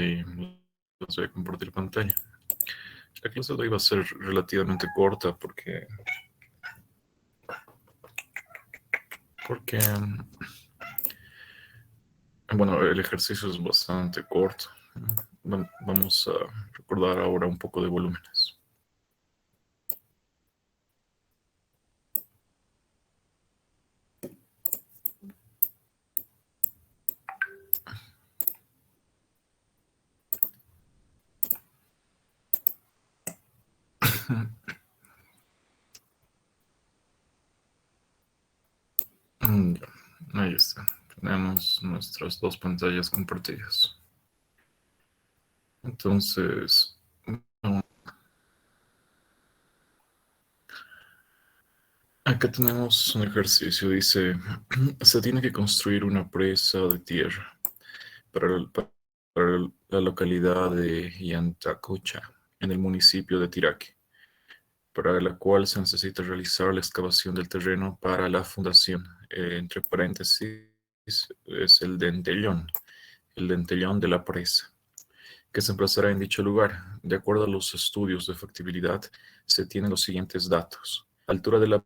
les voy a compartir pantalla. La clase de hoy va a ser relativamente corta porque bueno, el ejercicio es bastante corto. Vamos a recordar ahora un poco de volúmenes. Ya, ahí está. Tenemos nuestras dos pantallas compartidas. Entonces, acá tenemos un ejercicio. Dice, se tiene que construir una presa de tierra para la localidad de Yantacocha, en el municipio de Tiraque, para la cual se necesita realizar la excavación del terreno para la fundación. Entre paréntesis, es el dentellón de la presa, que se emplazará en dicho lugar. De acuerdo a los estudios de factibilidad, se tienen los siguientes datos. Altura de la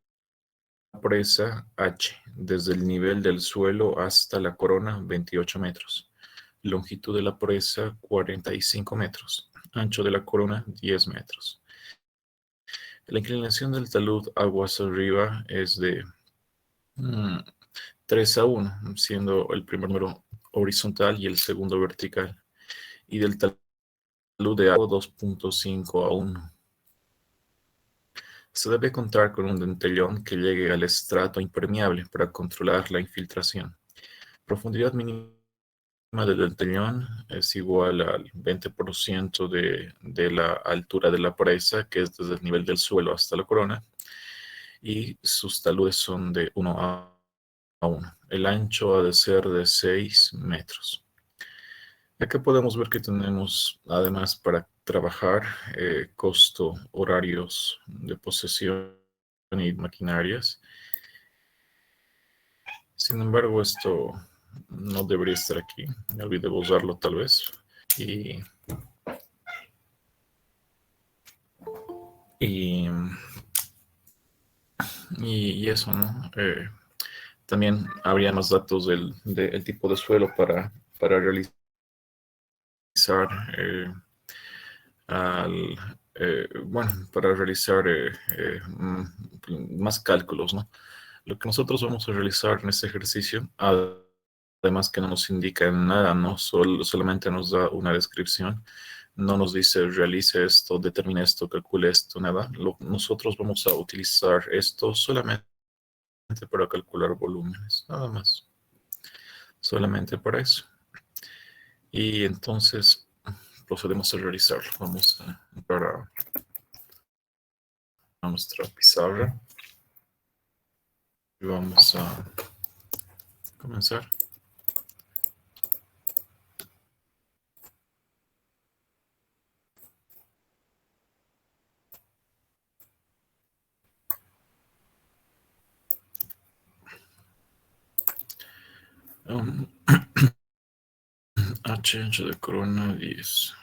presa H, desde el nivel del suelo hasta la corona, 28 metros. Longitud de la presa, 45 metros. Ancho de la corona, 10 metros. La inclinación del talud aguas arriba es de 3:1, siendo el primer número horizontal y el segundo vertical. Y del talud de agua 2.5:1. Se debe contar con un dentellón que llegue al estrato impermeable para controlar la infiltración. Profundidad mínima del dentellón es igual al 20% de la altura de la presa, que es desde el nivel del suelo hasta la corona, y sus taludes son de 1:1. El ancho ha de ser de 6 metros. Acá podemos ver que tenemos, además, para trabajar, costo, horarios de posesión y maquinarias. Sin embargo, esto no debería estar aquí. Me olvidé usarlo tal vez. Y, y, y eso, ¿no? También habría más datos del tipo de suelo para realizar eh, al, bueno, para realizar más cálculos, ¿no? Lo que nosotros vamos a realizar en este ejercicio, además que no nos indica nada, ¿no? Solamente nos da una descripción, no nos dice realice esto, determine esto, calcule esto, nada. Nosotros vamos a utilizar esto solamente para calcular volúmenes, nada más, solamente para eso. Y entonces procedemos a realizarlo. Vamos a entrar a nuestra pizarra y vamos a comenzar. Um, H ancho de corona 10.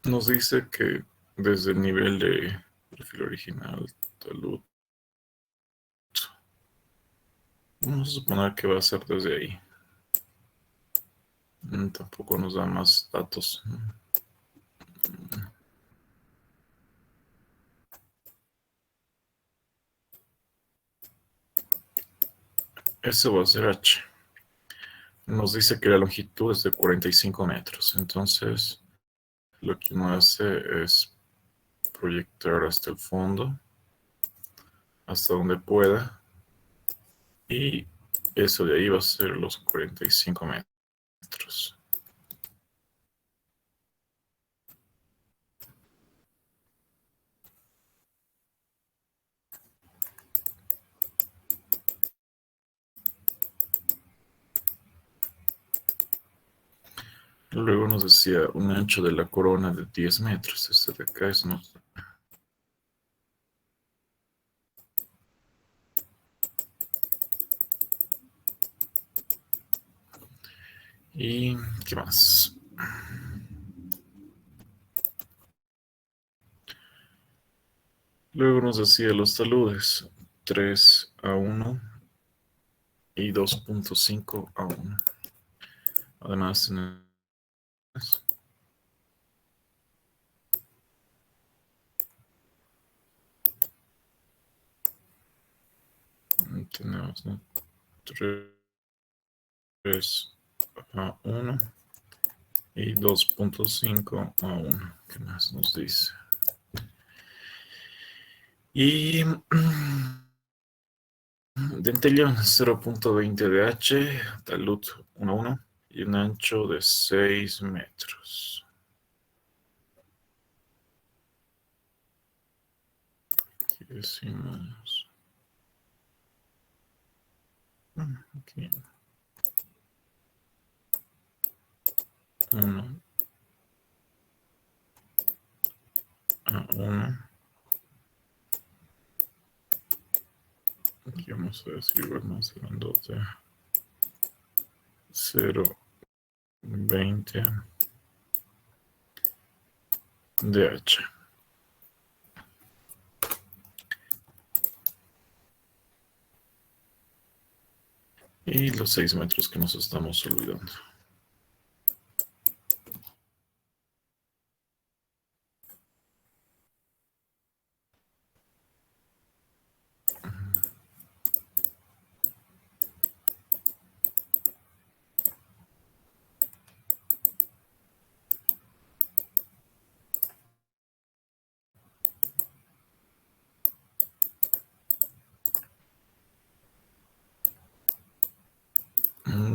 Nos dice que desde el nivel de perfil original, talud, vamos a suponer que va a ser desde ahí. Tampoco nos da más datos. Eso va a ser H. Nos dice que la longitud es de 45 metros. Entonces, lo que uno hace es proyectar hasta el fondo, hasta donde pueda. Y eso de ahí va a ser los 45 metros. Luego nos decía un ancho de la corona de 10 metros. Este de acá es nuestro. ¿Y qué más? Luego nos decía los taludes 3-1 y 2.5-1. Además tenemos, ¿no? 3-1 y 2.5-1. ¿Qué más nos dice? Y Dentellón 0.20 de H, talud 1,1 y un ancho de 6 metros. Aquí decimos. Aquí. 1-1. Aquí vamos a decir igual más grandote. 0.20 de H. Y los 6 metros que nos estamos olvidando.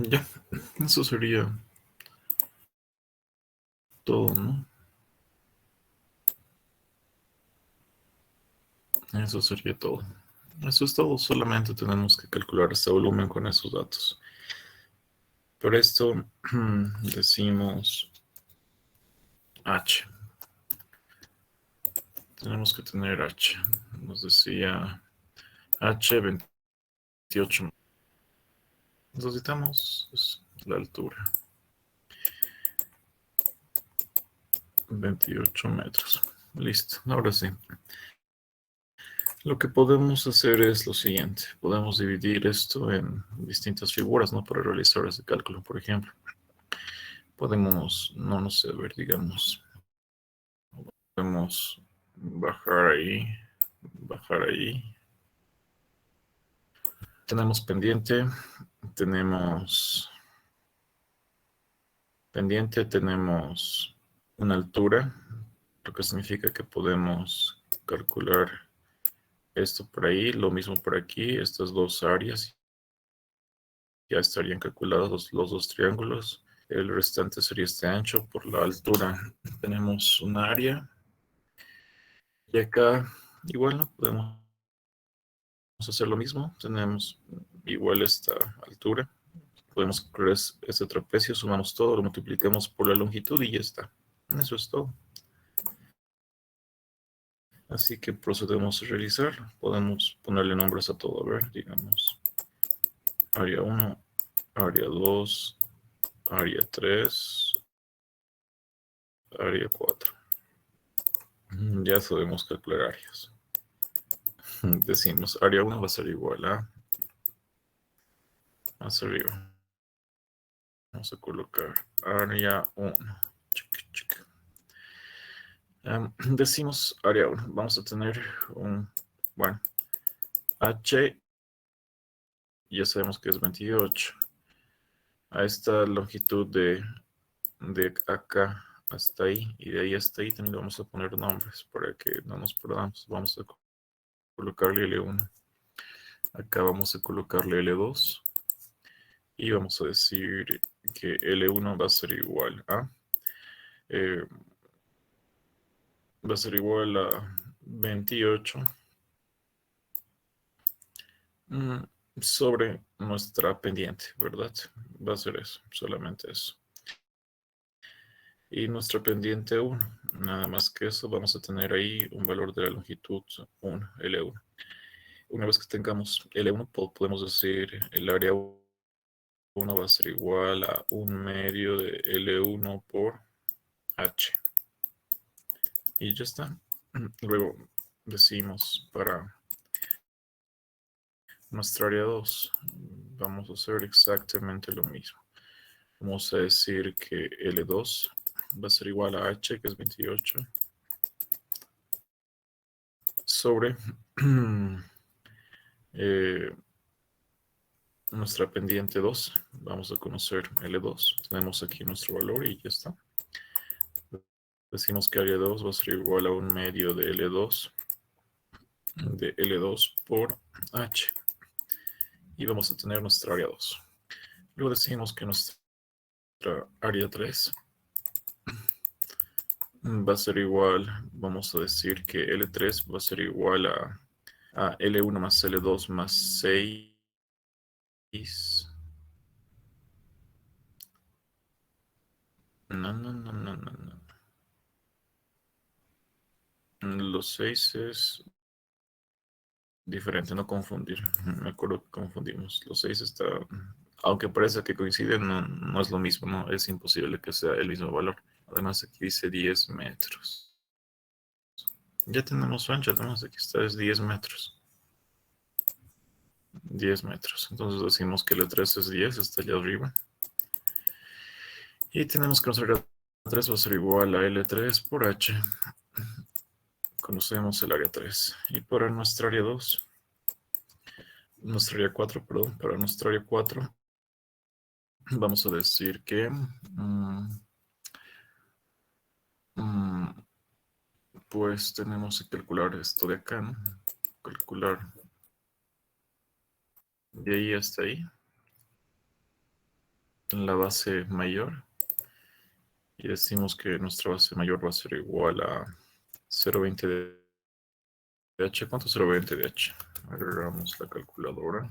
Ya, eso sería todo, ¿no? Eso sería todo. Eso es todo, solamente tenemos que calcular este volumen con esos datos. Por esto decimos H. Tenemos que tener H. Nos decía H 28. Necesitamos la altura. 28 metros. Listo. Ahora sí. Lo que podemos hacer es lo siguiente. Podemos dividir esto en distintas figuras, ¿no? Para realizar ese cálculo, por ejemplo. Podemos, no sé, ver, digamos. Podemos bajar ahí. Bajar ahí. Tenemos pendiente. Tenemos tenemos una altura, lo que significa que podemos calcular esto por ahí, lo mismo por aquí, estas dos áreas ya estarían calculados los dos triángulos. El restante sería este ancho por la altura. Tenemos un área y acá igual no podemos hacer lo mismo. Tenemos igual esta altura. Podemos calcular este trapecio, sumamos todo, lo multiplicamos por la longitud y ya está. Eso es todo. Así que procedemos a realizar. Podemos ponerle nombres a todo. A ver, digamos, área 1, área 2, área 3, área 4. Ya sabemos calcular áreas. Decimos, área 1 va a ser igual a más arriba. Vamos a colocar área 1. Decimos área 1. Vamos a tener un, bueno, H, ya sabemos que es 28. A esta longitud de acá hasta ahí y de ahí hasta ahí también vamos a poner nombres para que no nos perdamos. Vamos a colocarle L1. Acá vamos a colocarle L2 y vamos a decir que L1 va a ser igual a eh, va a ser igual a 28 mm, sobre nuestra pendiente, ¿verdad? Va a ser eso, solamente eso. Y nuestra pendiente 1, nada más que eso, vamos a tener ahí un valor de la longitud 1, L1. Una vez que tengamos L1, podemos decir el área 1 va a ser igual a 1/2 de L1 por H. Y ya está. Luego decimos para nuestra área 2, vamos a hacer exactamente lo mismo. Vamos a decir que L2 va a ser igual a H, que es 28, sobre nuestra pendiente 2. Vamos a conocer L2. Tenemos aquí nuestro valor y ya está. Decimos que área 2 va a ser igual a 1/2 de L2 por H. Y vamos a tener nuestra área 2. Luego decimos que nuestra área 3 va a ser igual, vamos a decir que L3 va a ser igual a L1 más L2 más 6. No. Los 6 es diferente, no confundir. Me acuerdo que confundimos. Los 6 está, aunque parece que coinciden, no es lo mismo, ¿no? Es imposible que sea el mismo valor. Además, aquí dice 10 metros. Ya tenemos su ancho, además aquí está, es 10 metros. 10 metros. Entonces decimos que L3 es 10, está allá arriba. Y tenemos que nuestra área 3 va a ser igual a L3 por H. Conocemos el área 3. Y para nuestra área 2, nuestra área 4, perdón, para nuestra área 4, vamos a decir que pues tenemos que calcular esto de acá, ¿no? Calcular de ahí hasta ahí, en la base mayor. Y decimos que nuestra base mayor va a ser igual a 0,20 de H. ¿Cuánto es 0,20 de H? Agarramos la calculadora.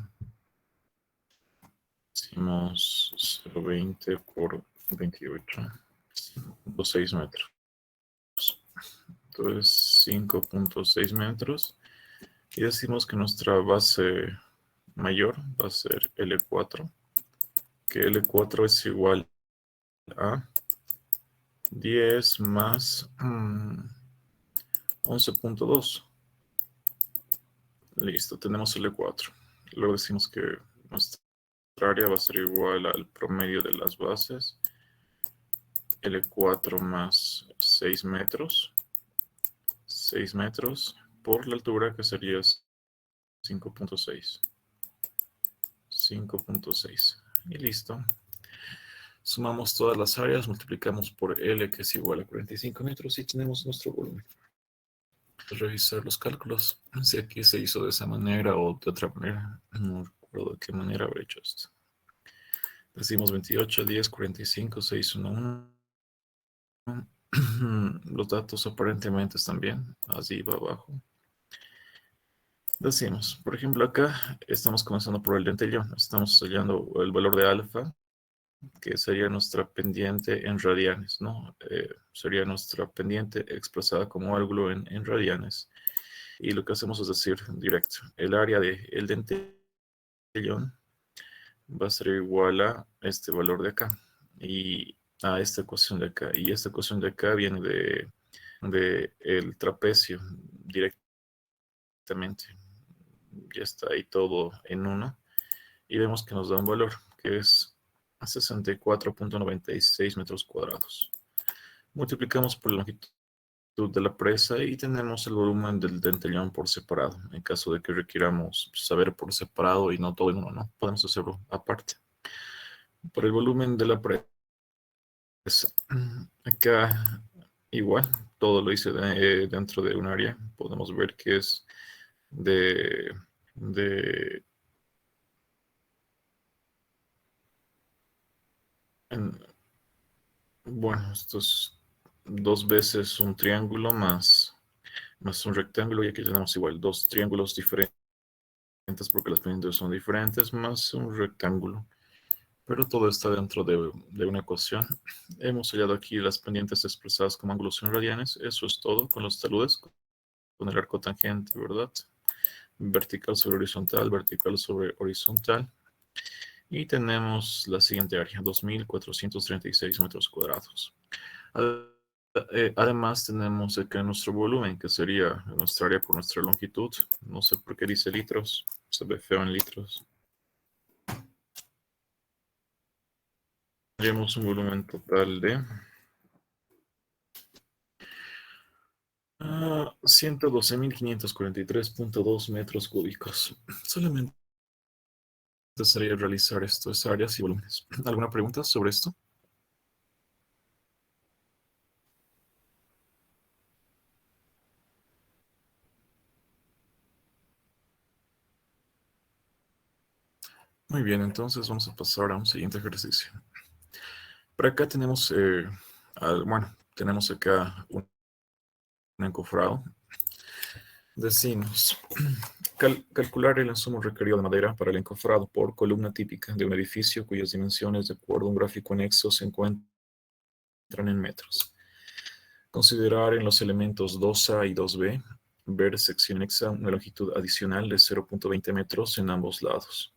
Decimos 0,20 por 28. 5.6 metros. Entonces 5.6 metros. Y decimos que nuestra base mayor va a ser L4. Que L4 es igual a 10 más 11.2. Listo, tenemos L4. Luego decimos que nuestra área va a ser igual al promedio de las bases. L4 más 6 metros. 6 metros por la altura, que sería 5.6. 5.6. Y listo. Sumamos todas las áreas, multiplicamos por L, que es igual a 45 metros, y tenemos nuestro volumen. Revisar los cálculos, si aquí se hizo de esa manera o de otra manera. No recuerdo de qué manera habré hecho esto. Decimos 28, 10, 45, 6, 1, 1. Los datos aparentemente están bien. Así va abajo. Decimos, por ejemplo, acá estamos comenzando por el dentellón. Estamos hallando el valor de alfa, que sería nuestra pendiente en radianes, ¿no? Sería nuestra pendiente expresada como ángulo en radianes. Y lo que hacemos es decir directo, el área del dentellón va a ser igual a este valor de acá y a esta ecuación de acá. Y esta ecuación de acá viene de el trapecio directamente. Ya está ahí todo en uno. Y vemos que nos da un valor que es 64.96 metros cuadrados. Multiplicamos por la longitud de la presa y tenemos el volumen del dentellón por separado. En caso de que requiramos saber por separado y no todo en uno, ¿no? Podemos hacerlo aparte. Por el volumen de la presa, acá igual, todo lo hice dentro de un área. Podemos ver que es de, de en- bueno, esto es 2 veces un triángulo más un rectángulo, y aquí tenemos igual 2 triángulos diferentes porque las pendientes son diferentes, más un rectángulo. Pero todo está dentro de una ecuación. Hemos hallado aquí las pendientes expresadas como ángulos en radianes. Eso es todo con los taludes, con el arco tangente, ¿verdad? Vertical sobre horizontal, vertical sobre horizontal. Y tenemos la siguiente área, 2.436 metros cuadrados. Además, tenemos acá nuestro volumen, que sería nuestra área por nuestra longitud. No sé por qué dice litros, se ve feo en litros. Tendríamos un volumen total de 112.543.2 metros cúbicos. Solamente sería realizar estas áreas y volúmenes. ¿Alguna pregunta sobre esto? Muy bien, entonces vamos a pasar a un siguiente ejercicio. Por acá tenemos, bueno, tenemos acá un encofrado. Decimos, calcular el insumo requerido de madera para el encofrado por columna típica de un edificio cuyas dimensiones, de acuerdo a un gráfico anexo, se encuentran en metros. Considerar en los elementos 2A y 2B, ver sección anexa, una longitud adicional de 0.20 metros en ambos lados.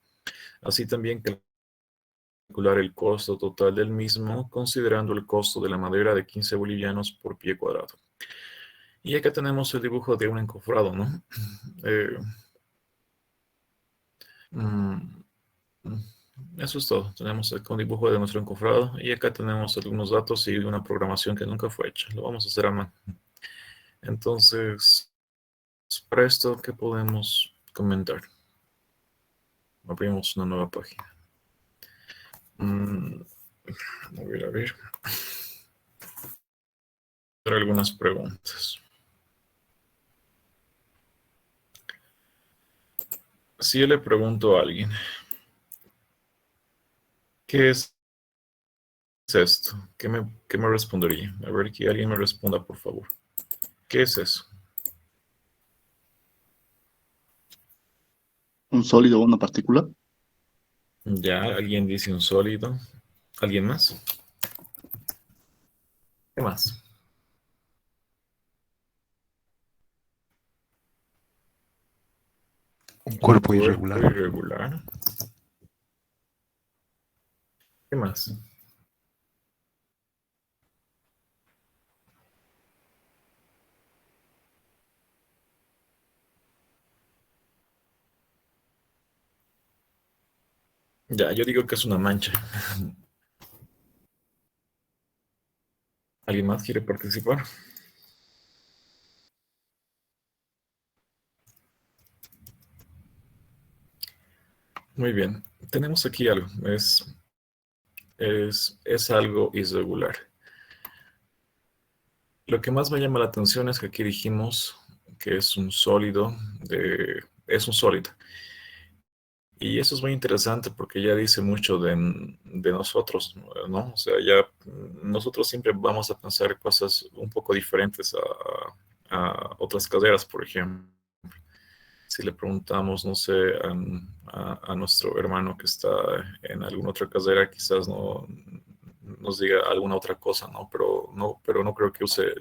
Así también calcular el costo total del mismo, considerando el costo de la madera de 15 bolivianos por pie cuadrado. Y acá tenemos el dibujo de un encofrado, ¿no? Eh, mm, Eso es todo. Tenemos acá un dibujo de nuestro encofrado y acá tenemos algunos datos y una programación que nunca fue hecha. Lo vamos a hacer a mano. Entonces, para esto, ¿qué podemos comentar? Abrimos una nueva página. Mm, a ver. Hacer algunas preguntas. Si yo le pregunto a alguien, ¿qué es esto? ¿Qué me respondería? A ver, que alguien me responda, por favor. ¿Qué es eso? Un sólido o una partícula. Ya, alguien dice un sólido. ¿Alguien más? ¿Qué más? Un Un cuerpo cuerpo irregular. irregular. ¿Qué más? Ya, yo digo que es una mancha. ¿Alguien más quiere participar? Muy bien. Tenemos aquí algo. Es algo irregular. Lo que más me llama la atención es que aquí dijimos que es un sólido, es un sólido. Y eso es muy interesante porque ya dice mucho de nosotros, ¿no? O sea, ya nosotros siempre vamos a pensar cosas un poco diferentes a otras carreras, por ejemplo. Si le preguntamos, no sé, a nuestro hermano que está en alguna otra carrera, quizás no nos diga alguna otra cosa, ¿no? Pero no creo que use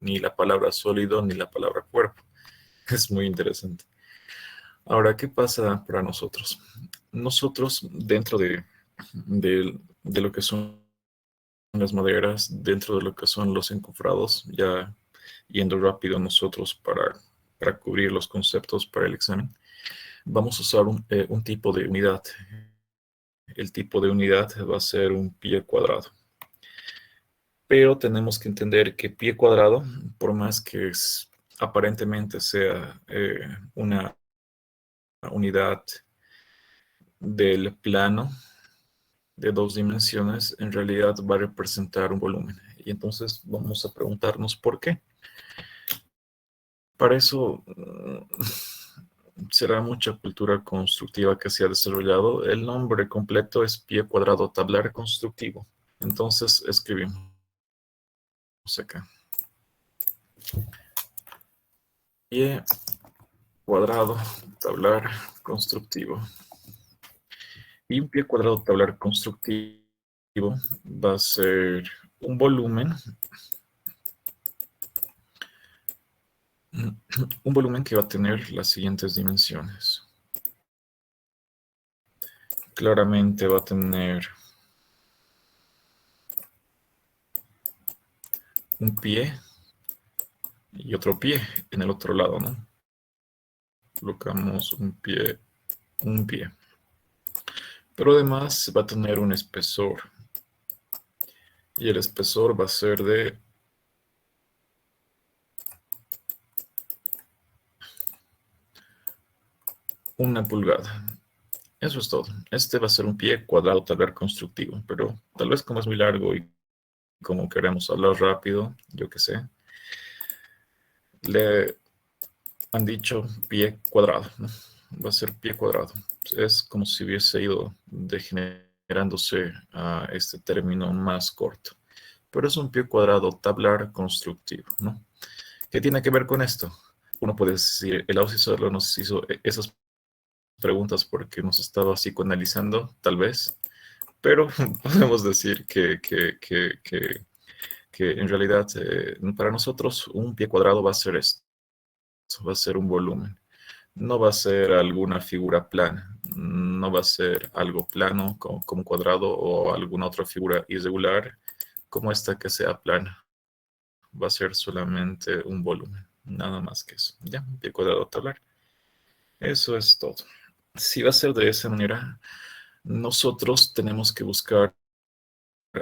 ni la palabra sólido ni la palabra cuerpo. Es muy interesante. Ahora, ¿qué pasa para nosotros? Nosotros, dentro de lo que son las maderas, dentro de lo que son los encofrados, ya yendo rápido nosotros para cubrir los conceptos para el examen, vamos a usar un tipo de unidad. El tipo de unidad va a ser un pie cuadrado. Pero tenemos que entender que pie cuadrado, por más que aparentemente sea una unidad del plano de dos dimensiones, en realidad va a representar un volumen. Y entonces vamos a preguntarnos por qué. Para eso será mucha cultura constructiva que se ha desarrollado. El nombre completo es pie cuadrado tablar constructivo. Entonces escribimos acá. Pie cuadrado tablar constructivo. Y un pie cuadrado tablar constructivo va a ser un volumen, un volumen que va a tener las siguientes dimensiones. claramente va a tener un pie y otro pie en el otro lado, ¿no? Colocamos un pie, un pie. Pero además va a tener un espesor. Y el espesor va a ser de 1 pulgada. Eso es todo. Este va a ser un pie cuadrado taller constructivo, pero tal vez como es muy largo y como queremos hablar rápido, yo qué sé, le han dicho pie cuadrado, ¿no? Va a ser pie cuadrado. Es como si hubiese ido degenerándose a este término más corto. Pero es un pie cuadrado tablar constructivo, ¿no? ¿Qué tiene que ver con esto? Uno puede decir, el Aussie solo nos hizo esas preguntas porque nos estaba psicoanalizando, tal vez, pero podemos decir que en realidad para nosotros un pie cuadrado va a ser esto, va a ser un volumen. No va a ser alguna figura plana, no va a ser algo plano como cuadrado o alguna otra figura irregular como esta que sea plana. Va a ser solamente un volumen, nada más que eso. Ya, un pie cuadrado tablar. Eso es todo. Si va a ser de esa manera, nosotros tenemos que buscar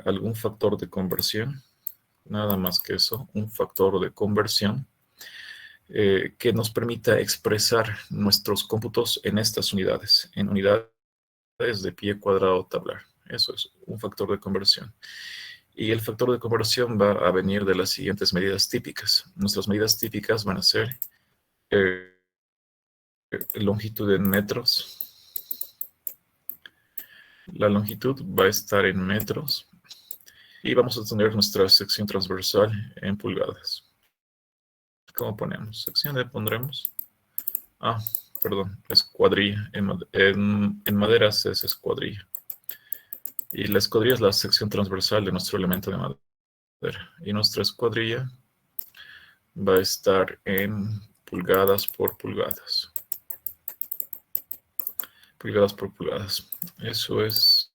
algún factor de conversión, nada más que eso, un factor de conversión que nos permita expresar nuestros cómputos en estas unidades, en unidades de pie cuadrado tablar. Eso es un factor de conversión. Y el factor de conversión va a venir de las siguientes medidas típicas. Nuestras medidas típicas van a ser eh, longitud en metros. La longitud va a estar en metros y vamos a tener nuestra sección transversal en pulgadas. ¿Cómo ponemos? Sección le pondremos. Ah, perdón, escuadrilla. En maderas es escuadrilla. Y la escuadrilla es la sección transversal de nuestro elemento de madera. Y nuestra escuadrilla va a estar en pulgadas por pulgadas. Pulgadas por pulgadas. Eso es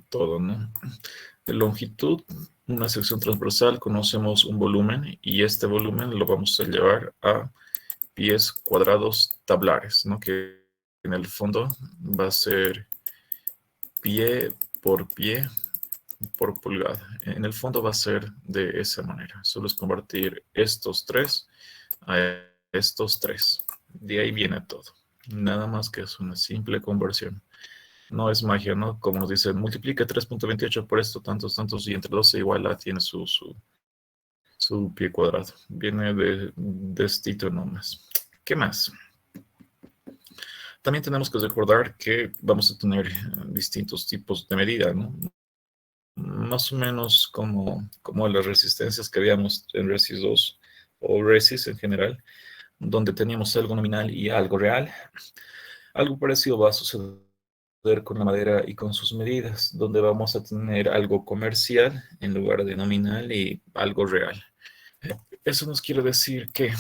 todo, ¿no? De longitud, una sección transversal, conocemos un volumen y este volumen lo vamos a llevar a pies cuadrados tablares, ¿no? Que en el fondo va a ser pie por pulgada. En el fondo va a ser de esa manera. Solo es convertir estos tres a estos tres. De ahí viene todo. Nada más que es una simple conversión. No es magia, ¿no? Como nos dicen, multiplica 3.28 por esto, tantos, tantos, y entre 12 igual A tiene su pie cuadrado. Viene de estito nomás. ¿Qué más? También tenemos que recordar que vamos a tener distintos tipos de medida, ¿no? Más o menos como las resistencias que habíamos en Resis 2 o Resis en general, donde teníamos algo nominal y algo real. Algo parecido va a suceder con la madera y con sus medidas, donde vamos a tener algo comercial en lugar de nominal y algo real. Eso nos quiere decir que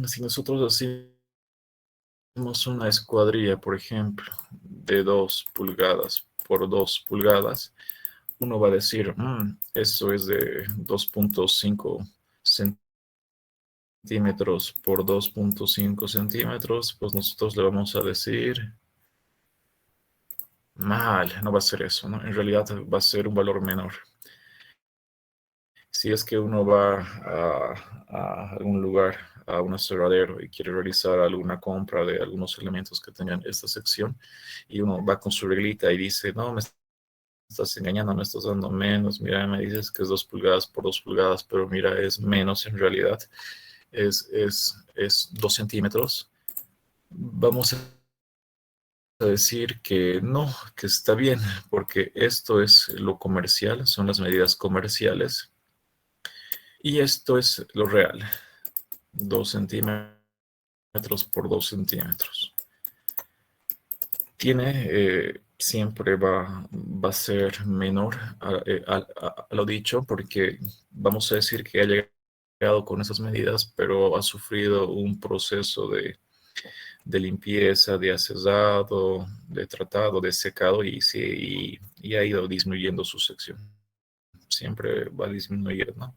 si nosotros hacemos una escuadrilla, por ejemplo, de 2 pulgadas por 2 pulgadas, uno va a decir, eso es de 2.5 centímetros por 2.5 centímetros, pues nosotros le vamos a decir, mal, no va a ser eso, ¿no? En realidad va a ser un valor menor. Si es que uno va a algún lugar, a un aserradero y quiere realizar alguna compra de algunos elementos que tengan esta sección, y uno va con su reglita y dice, no, me estás engañando, me estás dando menos, mira, me dices que es 2 pulgadas por 2 pulgadas, pero mira, es menos en realidad, es 2 centímetros. Vamos a decir que no, que está bien, porque esto es lo comercial, son las medidas comerciales, y esto es lo real, 2 centímetros por 2 centímetros. Siempre va a ser menor a lo dicho, porque vamos a decir que ha llegado con esas medidas, pero ha sufrido un proceso de limpieza, de acezado, de tratado, de secado y, sí, y ha ido disminuyendo su sección. Siempre va disminuyendo, ¿no?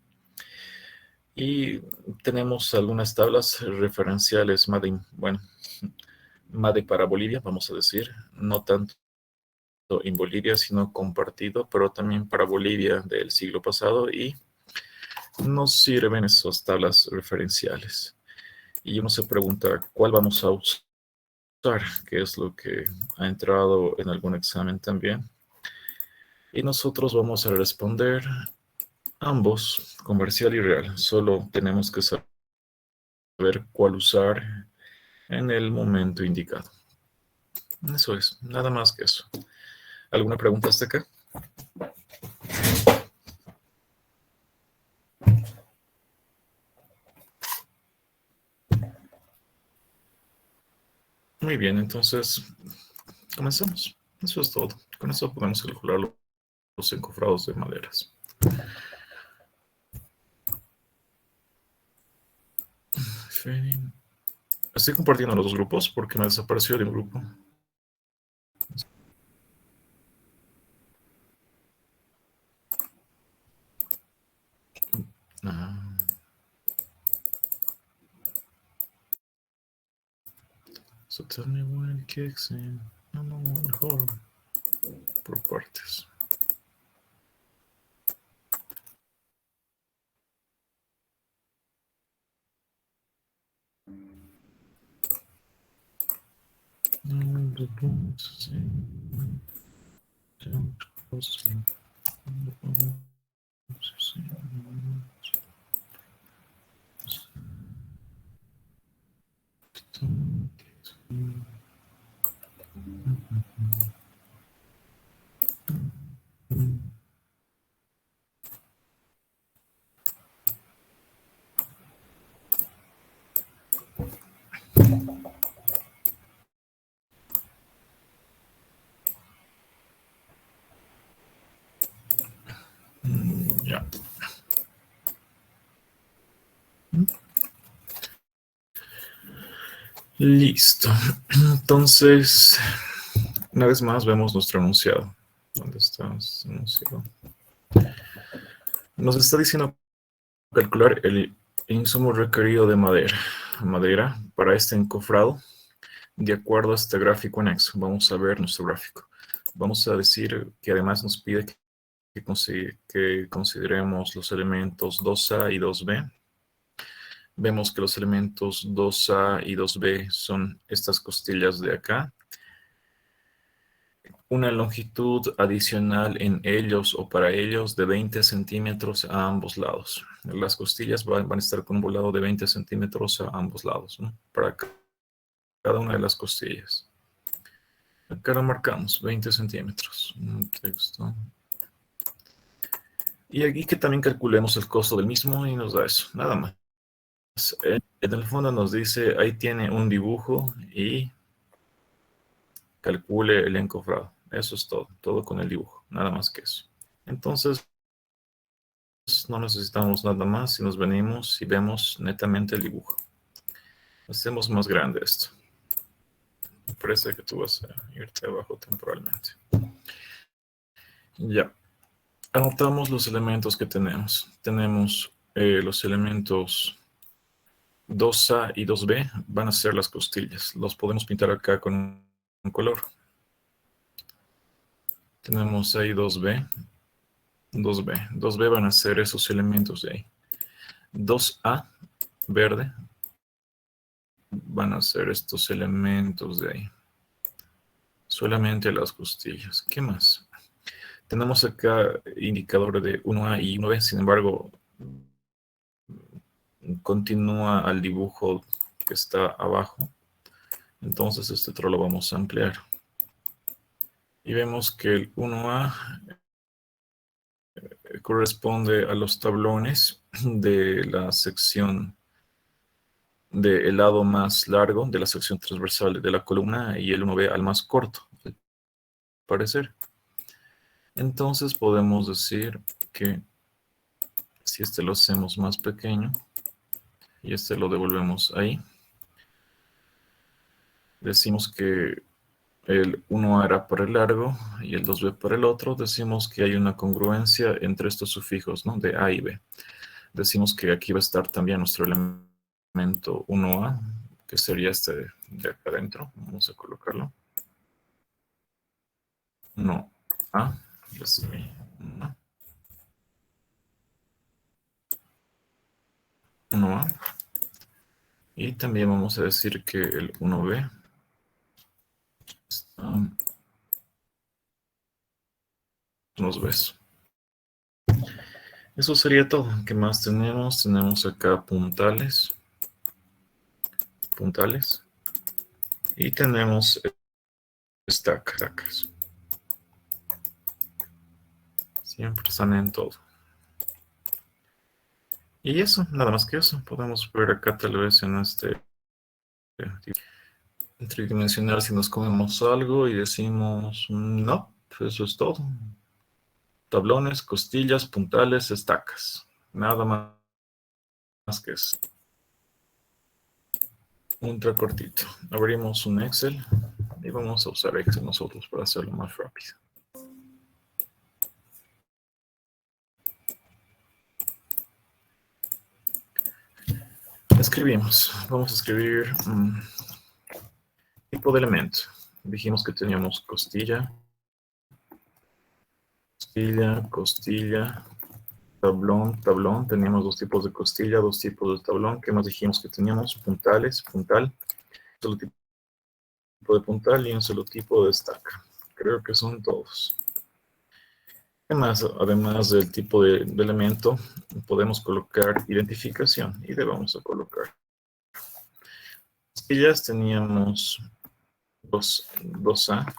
Y tenemos algunas tablas referenciales MADE, bueno, MADE para Bolivia, vamos a decir, no tanto en Bolivia, sino compartido, pero también para Bolivia del siglo pasado y nos sirven esas tablas referenciales. Y uno se pregunta, ¿cuál vamos a usar? Que es lo que ha entrado en algún examen también. Y nosotros vamos a responder ambos, comercial y real. Solo tenemos que saber cuál usar en el momento indicado. Eso es, nada más que eso. ¿Alguna pregunta hasta acá? Muy bien, entonces comencemos. Eso es todo. Con eso podemos calcular los encofrados de maderas. Estoy compartiendo los dos grupos porque me desapareció de un grupo. Ah, so tell me when it kicks in. No, mejor por partes. Ya. Listo. Entonces, una vez más vemos nuestro enunciado. ¿Dónde está nuestro enunciado? Nos está diciendo calcular el insumo requerido de madera para este encofrado de acuerdo a este gráfico anexo. Vamos a ver nuestro gráfico. Vamos a decir que además nos pide que consideremos los elementos 2A y 2B. Vemos que los elementos 2A y 2B son estas costillas de acá. Una longitud adicional en ellos o para ellos de 20 centímetros a ambos lados. Las costillas van a estar con un volado de 20 centímetros a ambos lados, ¿no? Para cada una de las costillas. Acá lo marcamos, 20 centímetros. Texto. Y aquí que también calculemos el costo del mismo y nos da eso, nada más. En el fondo nos dice, ahí tiene un dibujo y calcule el encofrado. Eso es todo, todo con el dibujo, nada más que eso. Entonces, no necesitamos nada más si nos venimos y vemos netamente el dibujo. Hacemos más grande esto. Me parece que tú vas a irte abajo temporalmente. Ya. Anotamos los elementos que tenemos. Tenemos los elementos 2A y 2B van a ser las costillas. Los podemos pintar acá con un color. Tenemos ahí 2B, 2B. 2B van a ser esos elementos de ahí. 2A, verde, van a ser estos elementos de ahí. Solamente las costillas. ¿Qué más? Tenemos acá indicador de 1A y 1B, sin embargo, continúa al dibujo que está abajo. Entonces este otro lo vamos a ampliar. Y vemos que el 1A corresponde a los tablones de la sección del lado más largo de la sección transversal de la columna y el 1B al más corto, al parecer. Entonces podemos decir que si este lo hacemos más pequeño y este lo devolvemos ahí, decimos que el 1A era para el largo y el 2B para el otro. Decimos que hay una congruencia entre estos sufijos, ¿no? De A y B. Decimos que aquí va a estar también nuestro elemento 1A, que sería este de acá adentro. Vamos a colocarlo. 1A. 1A. Y también vamos a decir que el 1B está unos Bs. Eso sería todo. ¿Qué más tenemos? Tenemos acá puntales. Puntales. Y tenemos stacks. Siempre están en todo. Y eso, nada más que eso. Podemos ver acá tal vez en este tridimensional si nos comemos algo y decimos, no, pues eso es todo. Tablones, costillas, puntales, estacas. Nada más que eso. Ultra cortito. Abrimos un Excel y vamos a usar Excel nosotros para hacerlo más rápido. Escribimos. Vamos a escribir tipo de elemento. Dijimos que teníamos costilla, costilla, tablón, tablón. Teníamos dos tipos de costilla, dos tipos de tablón. ¿Qué más dijimos que teníamos? Puntales, puntal. Solo tipo de puntal y un solo tipo de estaca. Creo que son todos. Además del tipo de elemento, podemos colocar identificación y le vamos a colocar. Costillas teníamos 2A,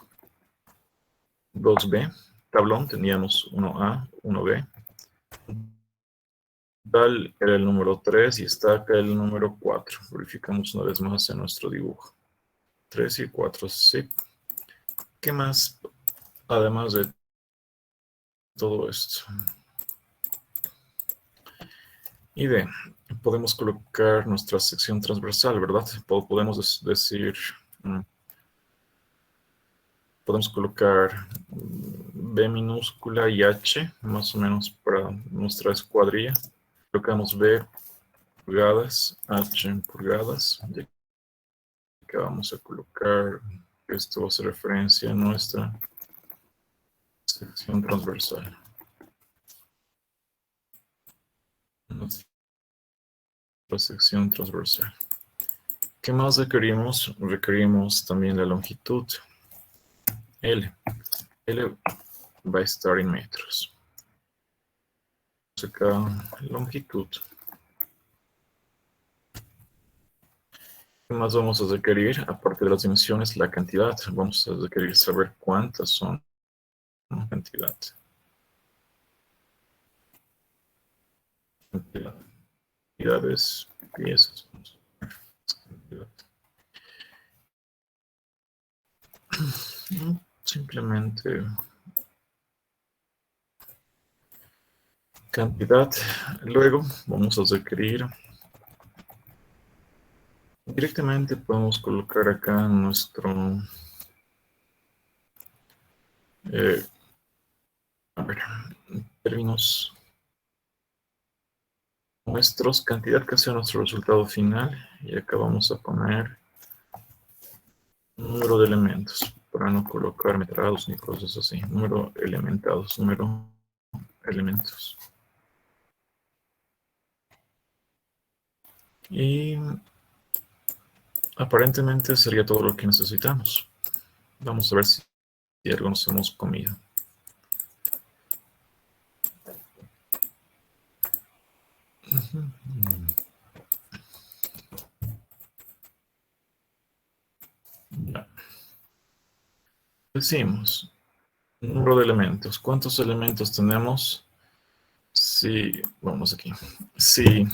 2B. Tablón teníamos 1A, 1B. Tal era el número 3 y estaca el número 4. Verificamos una vez más en nuestro dibujo. 3 y 4, sí. ¿Qué más? Además de todo esto. Y de, podemos colocar nuestra sección transversal, ¿verdad? Podemos decir, podemos colocar B minúscula y H, más o menos para nuestra escuadrilla. Colocamos B pulgadas, H en pulgadas. Y que vamos a colocar, esto hace referencia a nuestra sección transversal. Nuestra sección transversal. ¿Qué más requerimos? Requerimos también la longitud. L. L va a estar en metros. Acá, longitud. ¿Qué más vamos a requerir? Aparte de las dimensiones, la cantidad. Vamos a requerir saber cuántas son la cantidad. Cantidades, piezas. Simplemente cantidad. Luego vamos a requerir directamente, podemos colocar acá nuestro a ver, términos nuestros, cantidad que sea nuestro resultado final, y acá vamos a poner número de elementos para no colocar metrados ni cosas así. Número elementados, número elementos. Y aparentemente sería todo lo que necesitamos. Vamos a ver si algo nos hemos comido. Ya. Decimos, número de elementos. ¿Cuántos elementos tenemos? Sí, vamos aquí. Sí.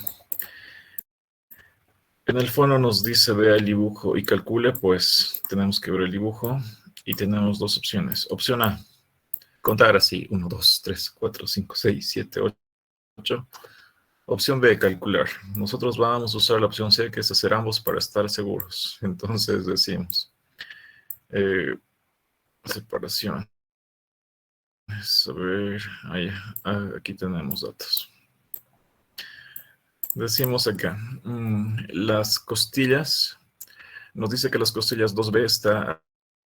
En el fondo nos dice vea el dibujo y calcule, pues tenemos que ver el dibujo y tenemos dos opciones. Opción A, contar así, 1, 2, 3, 4, 5, 6, 7, 8. Opción B, calcular. Nosotros vamos a usar la opción C, que es hacer ambos para estar seguros. Entonces decimos, eh, separación. A ver, aquí tenemos datos. Decimos acá, las costillas, nos dice que las costillas 2B está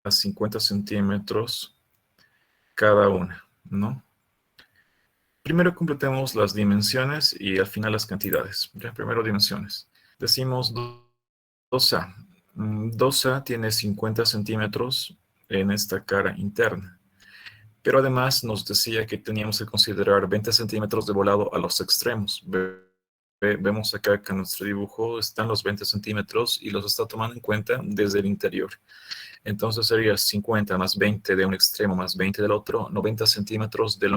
a 50 centímetros cada una, ¿no? Primero completemos las dimensiones y al final las cantidades. Ya, primero dimensiones. Decimos 2A. 2A tiene 50 centímetros en esta cara interna. Pero además nos decía que teníamos que considerar 20 centímetros de volado a los extremos. Vemos acá que en nuestro dibujo están los 20 centímetros y los está tomando en cuenta desde el interior. Entonces sería 50 más 20 de un extremo más 20 del otro, 90 centímetros de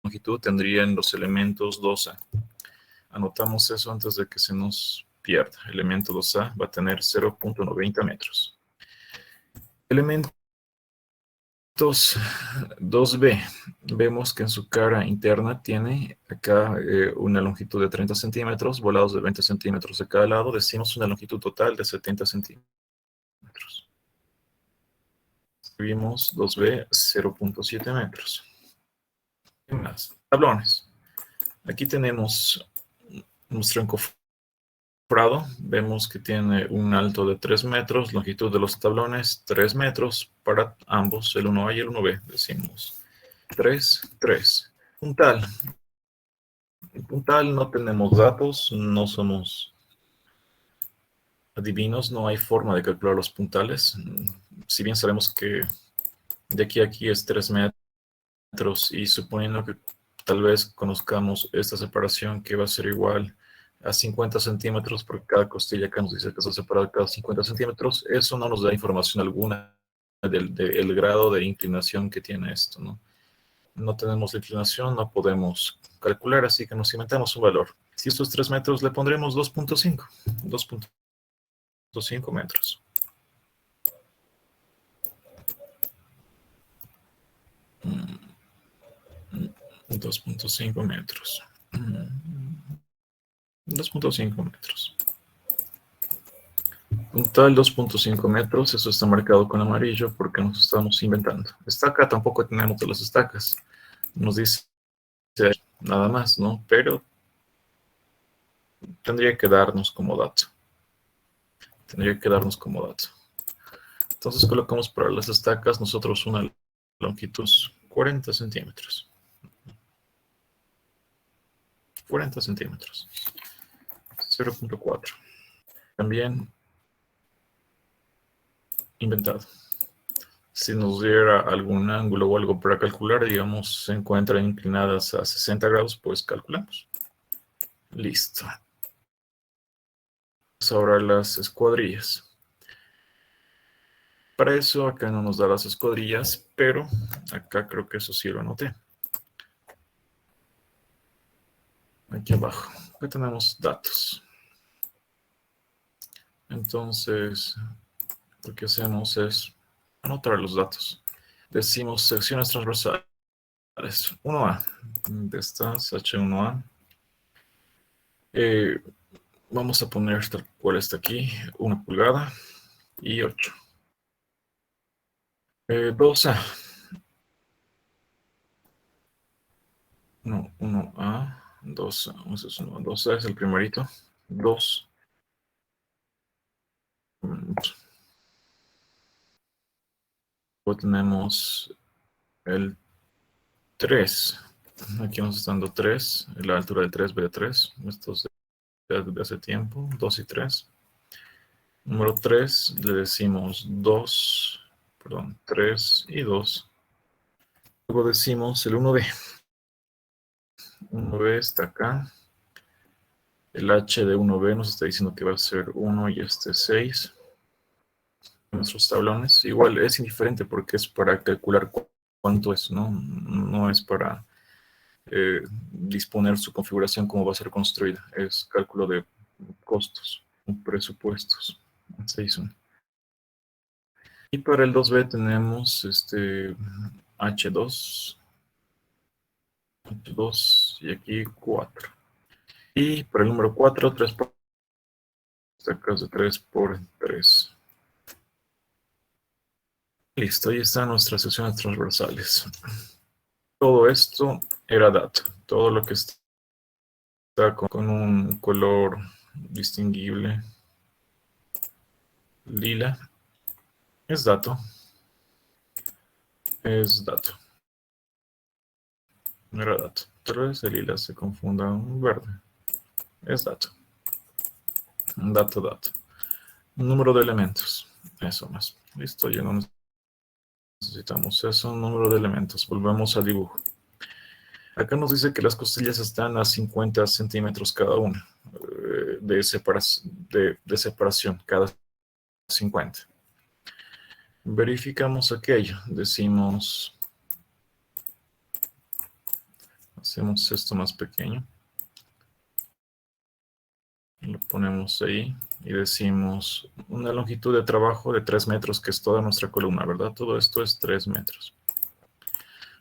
longitud tendrían los elementos 2A. Anotamos eso antes de que se nos pierda. Elemento 2A va a tener 0.90 metros. Elementos 2B. Vemos que en su cara interna tiene acá una longitud de 30 centímetros, volados de 20 centímetros de cada lado. Decimos una longitud total de 70 centímetros. Escribimos 2B 0.7 metros. ¿Qué más? Tablones. Aquí tenemos nuestro encofrado. Vemos que tiene un alto de 3 metros, longitud de los tablones 3 metros para ambos, el 1A y el 1B. Decimos 3, 3. Puntal. En puntal no tenemos datos, no somos adivinos, no hay forma de calcular los puntales. Si bien sabemos que de aquí a aquí es 3 metros y suponiendo que tal vez conozcamos esta separación que va a ser igual a 50 centímetros, porque cada costilla acá nos dice que está separada cada 50 centímetros, eso no nos da información alguna del grado de inclinación que tiene esto, ¿no? No tenemos la inclinación, no podemos calcular, así que nos inventamos un valor. Si esto es 3 metros, le pondremos 2.5. 2.5 metros. 2.5 metros. 2.5 metros. Puntal 2.5 metros, eso está marcado con amarillo porque nos estamos inventando. Estaca tampoco tenemos de las estacas. Nos dice nada más, ¿no? Pero tendría que darnos como dato. Entonces colocamos para las estacas nosotros una longitud 40 centímetros. 40 centímetros. 0.4. También inventado. Si nos diera algún ángulo o algo para calcular, digamos, se encuentran inclinadas a 60 grados, pues calculamos. Listo. Ahora las escuadrillas. Para eso acá no nos da las escuadrillas, pero acá creo que eso sí lo anoté. Aquí abajo. Acá tenemos datos. Entonces, lo que hacemos es anotar los datos. Decimos secciones transversales. 1A. De estas, H1A. Vamos a poner tal cual está aquí, 1 pulgada y 8. 2A. No, 1A, 2A. Eso es 1A. 2A es el primerito. 2. Luego tenemos el 3. Aquí vamos dando 3. La altura del 3, B3. Esto es de hace tiempo. 2 y 3. Número 3 le decimos 2. Perdón, 3 y 2. Luego decimos el 1B. 1B está acá. El H de 1B nos está diciendo que va a ser 1 y este 6. Nuestros tablones. Igual es indiferente porque es para calcular cuánto es, ¿no? No es para disponer su configuración como va a ser construida. Es cálculo de costos, presupuestos. 6.1. Y para el 2B tenemos este H2 y aquí 4. Y para el número 4, 3 por estacas de 3 por 3. Listo, ahí están nuestras secciones transversales. Todo esto era dato. Todo lo que está con un color distinguible lila es dato. Es dato. No era dato. Tal vez el lila se confunda un verde. Es dato. Dato, dato. Un número de elementos. Eso más. Listo, ya no necesitamos eso. Un número de elementos. Volvemos al dibujo. Acá nos dice que las costillas están a 50 centímetros cada una de separación, cada 50. Verificamos aquello. Decimos, hacemos esto más pequeño. Lo ponemos ahí y decimos una longitud de trabajo de 3 metros, que es toda nuestra columna, ¿verdad? Todo esto es 3 metros.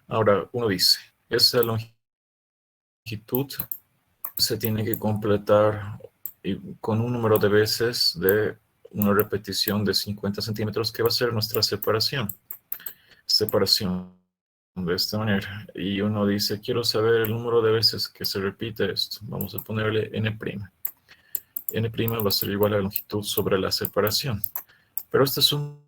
Ahora, uno dice, esa longitud se tiene que completar con un número de veces de una repetición de 50 centímetros, que va a ser nuestra separación. Separación de esta manera. Y uno dice, quiero saber el número de veces que se repite esto. Vamos a ponerle n'. N' va a ser igual a la longitud sobre la separación. Pero este es un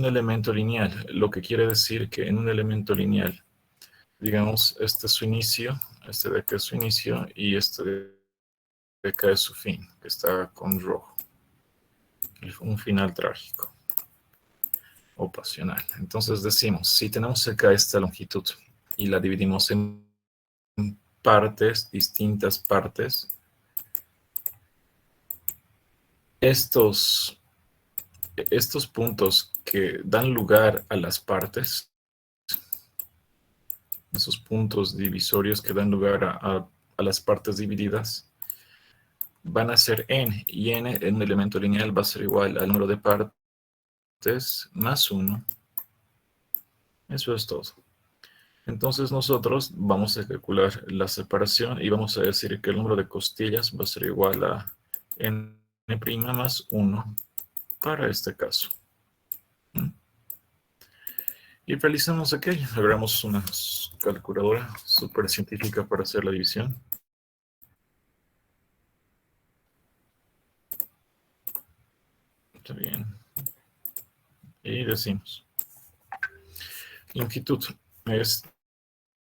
elemento lineal, lo que quiere decir que en un elemento lineal, digamos, este es su inicio, este de acá es su inicio y este de acá es su fin, que está con rojo. Un final trágico o pasional. Entonces decimos, si tenemos acá esta longitud y la dividimos en partes, distintas partes, estos puntos que dan lugar a las partes, esos puntos divisorios que dan lugar a las partes divididas, van a ser n, y n en un elemento lineal va a ser igual al número de partes más 1. Eso es todo. Entonces nosotros vamos a calcular la separación y vamos a decir que el número de costillas va a ser igual a n' más 1 para este caso. Y realizamos aquello. Abramos una calculadora súper científica para hacer la división. Está bien. Y decimos, longitud es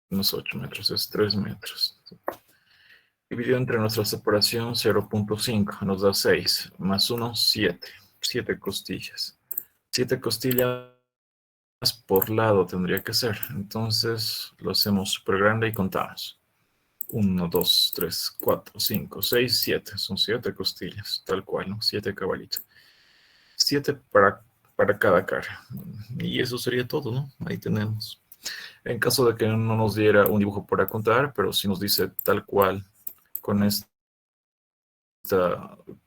unos 8 metros, es 3 metros. Dividido entre nuestra separación 0.5 nos da 6, más 1, 7. 7 costillas. 7 costillas por lado tendría que ser. Entonces lo hacemos súper grande y contamos. 1, 2, 3, 4, 5, 6, 7. Son 7 costillas, tal cual, ¿no? 7 cabalitos. 7 para cada cara. Y eso sería todo, ¿no? Ahí tenemos. En caso de que no nos diera un dibujo para contar, pero si nos dice tal cual con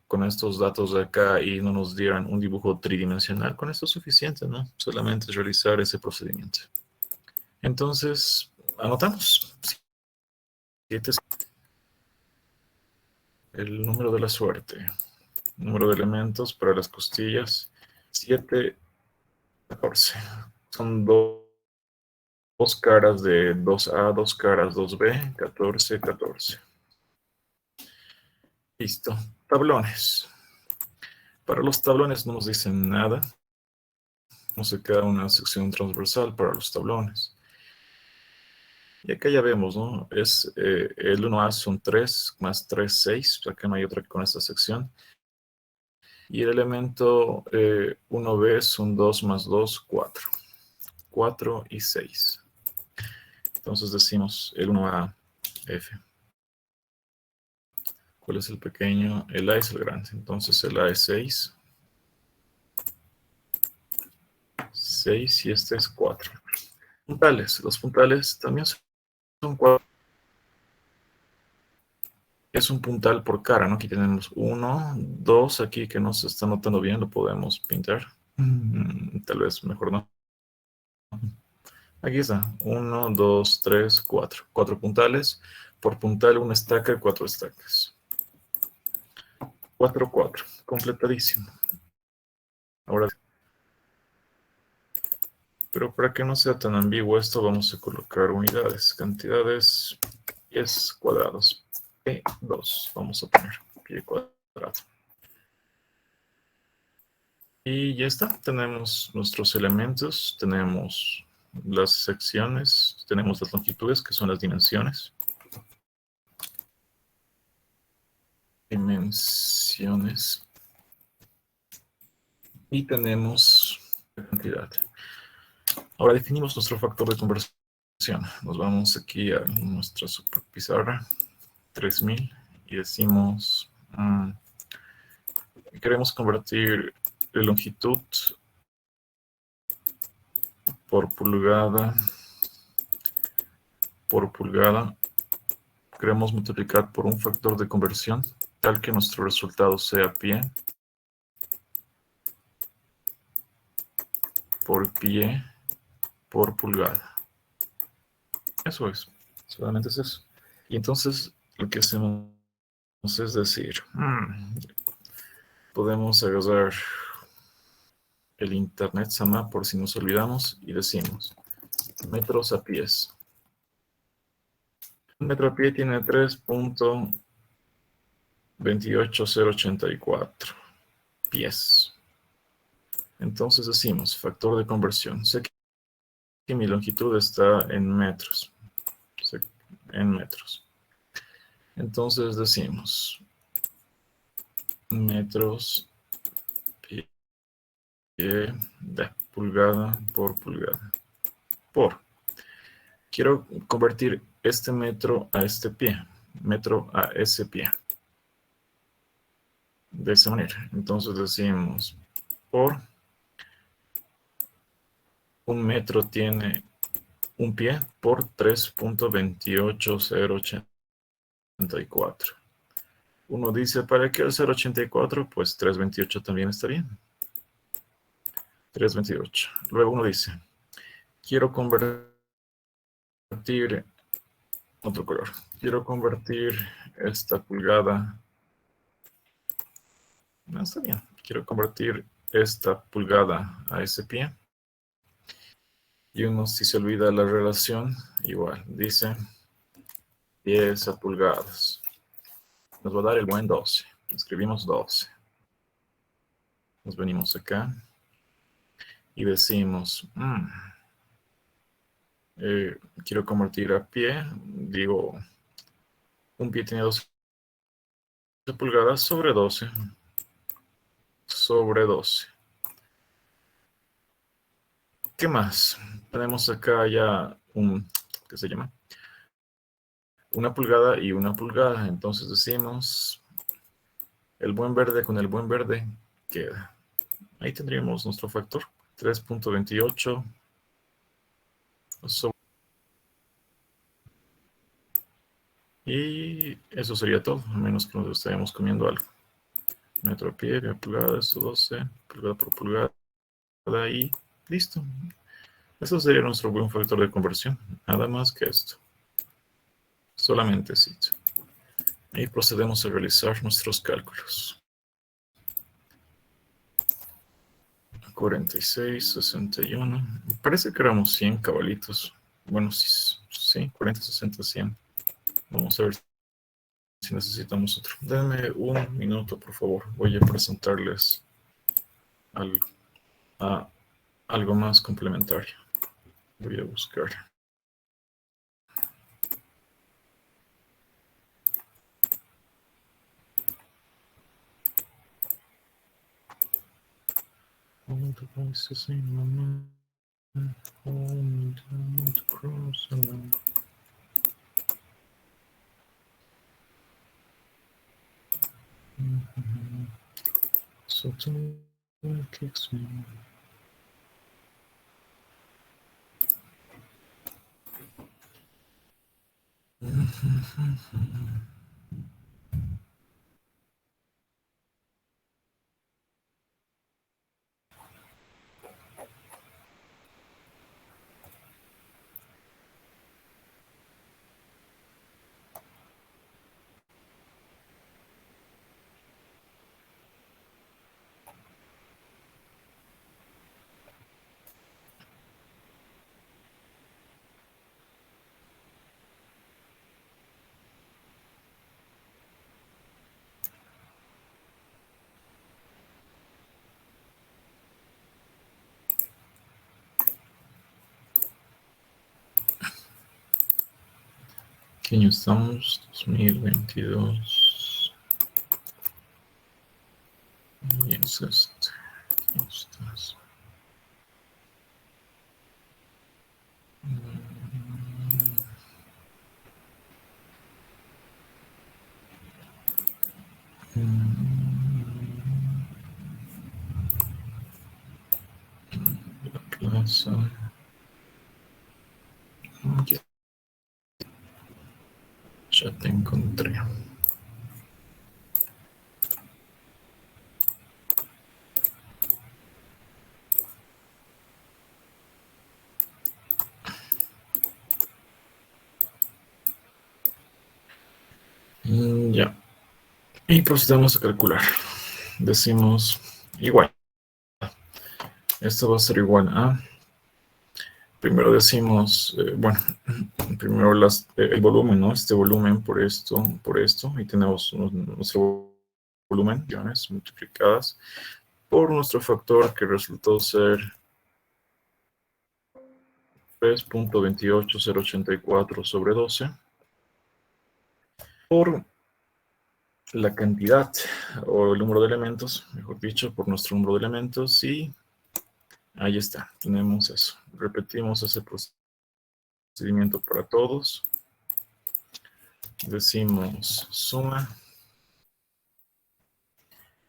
con estos datos de acá y no nos dieran un dibujo tridimensional, con esto es suficiente, ¿no? Solamente realizar ese procedimiento. Entonces, anotamos. El número de la suerte. Número de elementos para las costillas. 7, 14. Son dos caras de 2A, 2 caras 2B, 14, 14. Listo. Tablones. Para los tablones no nos dicen nada. No se queda una sección transversal para los tablones. Y acá ya vemos, ¿no? El 1A son 3, más 3, 6. Acá no hay otra con esta sección. Y el elemento 1B son 2 más 2, 4. 4 y 6. Entonces decimos el 1A, F. ¿Cuál es el pequeño? El A es el grande. Entonces el A es 6. 6 y este es 4. Puntales. Los puntales también son 4. Es un puntal por cara, ¿no? Aquí tenemos 1, 2, aquí que no se está notando bien, lo podemos pintar. Tal vez mejor no. Aquí está, 1, 2, 3, 4. 4 puntales. Por puntal, una estaca, 4 estacas. 4, 4. Completadísimo. Ahora, pero para que no sea tan ambiguo esto, vamos a colocar unidades, cantidades, pies cuadrados, P2, vamos a poner pie cuadrado. Y ya está, tenemos nuestros elementos, tenemos las secciones, tenemos las longitudes, que son las dimensiones. Dimensiones. Y tenemos la cantidad. Ahora definimos nuestro factor de conversión. Nos vamos aquí a nuestra super pizarra, 3000, y decimos, queremos convertir la longitud por pulgada, queremos multiplicar por un factor de conversión tal que nuestro resultado sea pie por pulgada. Eso es, solamente es eso. Y entonces lo que hacemos es decir, podemos agarrar el Internet Sama por si nos olvidamos y decimos metros a pies. Un metro a pie tiene 3.28084 pies. Entonces decimos factor de conversión. Sé que mi longitud está en metros. En metros. Entonces decimos metros pie de pulgada por pulgada. Quiero convertir este metro a este pie. Metro a ese pie. De esa manera. Entonces decimos por un metro tiene un pie por 3.28084. Uno dice, ¿para qué el 0.84? Pues 328 también está bien. 328. Luego uno dice, quiero convertir otro color. Quiero convertir esta pulgada. No, está bien. Quiero convertir esta pulgada a ese pie. Y uno, si se olvida la relación, igual, dice pies a pulgadas. Nos va a dar el buen 12. Escribimos 12. Nos venimos acá y decimos, quiero convertir a pie. Digo, un pie tiene 12 pulgadas sobre 12. Sobre 12. ¿Qué más? Tenemos acá ya ¿qué se llama? Una pulgada y una pulgada. Entonces decimos, el buen verde con el buen verde queda. Ahí tendríamos nuestro factor. 3.28 sobre. Y eso sería todo, a menos que nos estemos comiendo algo. Metro a pie, pulgada, eso 12, pulgada por pulgada y listo. Eso sería nuestro buen factor de conversión. Nada más que esto. Solamente esto. Y procedemos a realizar nuestros cálculos. 46, 61. Parece que éramos 100 cabalitos. Bueno, sí, 40, 60, 100. Vamos a ver si necesitamos otro. Denme un minuto, por favor. Voy a presentarles algo más complementario. Voy a buscar. All the voices in my mind, hold me down to cross the line. So time kicks me. ¿Qué año estamos? 2022. Y es este. Aquí estás. La plaza. Ya, ya te encontré. Ya. Y procedemos a calcular. Decimos igual. Esto va a ser igual a. Primero decimos, bueno, primero el volumen, ¿no? Este volumen por esto, y tenemos nuestro volumen, millones multiplicadas por nuestro factor que resultó ser 3.28084 sobre 12 por la cantidad o el número de elementos, mejor dicho, por nuestro número de elementos, y ahí está, tenemos eso. Repetimos ese procedimiento para todos. Decimos suma